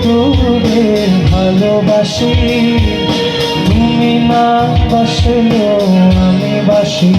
ডুবে ভালোবাসি, তুমি না বাসলেও আমি বাসি।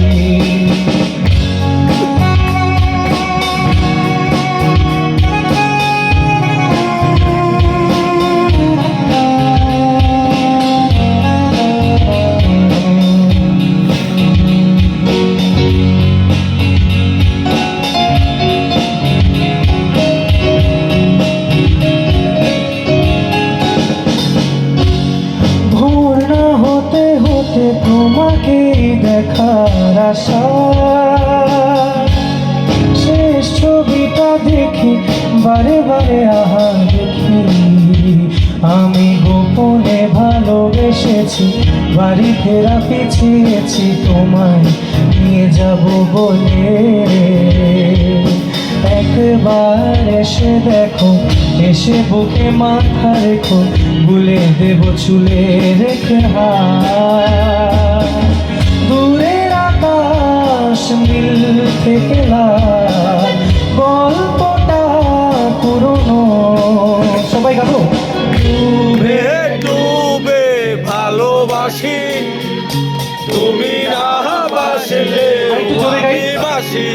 তোমাকে দেখার আশা, শেষ ছবিটা দেখি বারে বারে আহার দেখি, আমি গোপনে ভালোবেসেছি, বাড়ি ফেরা পিছিয়েছি তোমায় নিয়ে যাব বলে। একবার এসে দেখো, এসে বুকে মাথা রেখো, ভুলে দেব চুলে রেখে হাত। দূরের আকাশ নীল থেকে লাল, গল্পটা পুরনো। সবাই গাবো। ডুবে ডুবে ভালোবাসি, তুমি না বাসলে আমি বাসি।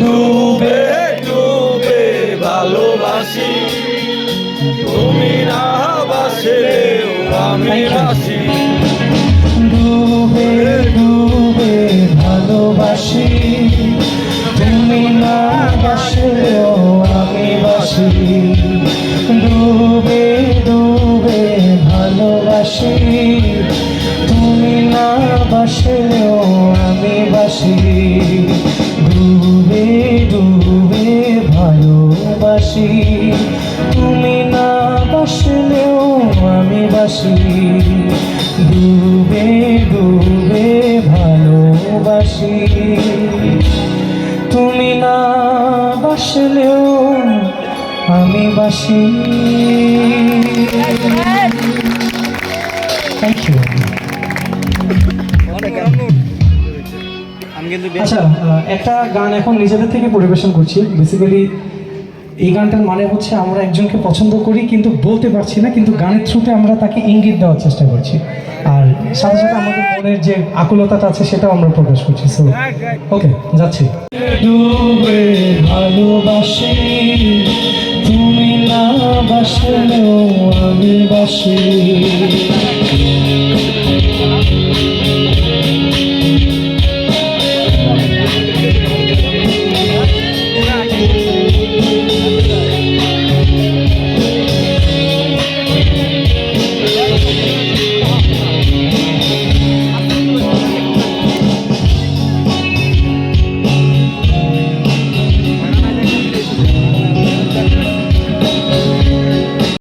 ডুবে ডুবে ভালোবাসি, তুমি না বাসলে আমি বাসি। ডুবে ডুবে ভালোবাসি, তুমি না বাসলেও আমি বাসি। ডুবে ডুবে ভালোবাসি, তুমি না বাসলেও আমি বাসি। ডুবে ডুবে ভালোবাসি, তুমি না বাসলেও আমি বাসি। ডুবে ডুবে ভালোবাসি, তুমি না বাসলেও আমি বাসি। Thank you. আচ্ছা, একটা গান এখন নিজেদের থেকে পরিবেশন করছি। বেসিক্যালি এই গানটার মানে হচ্ছে আমরা একজনকে পছন্দ করি কিন্তু বলতে পারছি না, কিন্তু গানের থ্রুতে আমরা তাকে ইঙ্গিত দেওয়ার চেষ্টা করছি, আর সাথে সাথে আমাদের মনের যে আকুলতাটা আছে সেটাও আমরা প্রকাশ করছি। সো ওকে, যাচ্ছি। ডুবে ভালোবাসি, তুমি না বাসলেও আমি বাসি।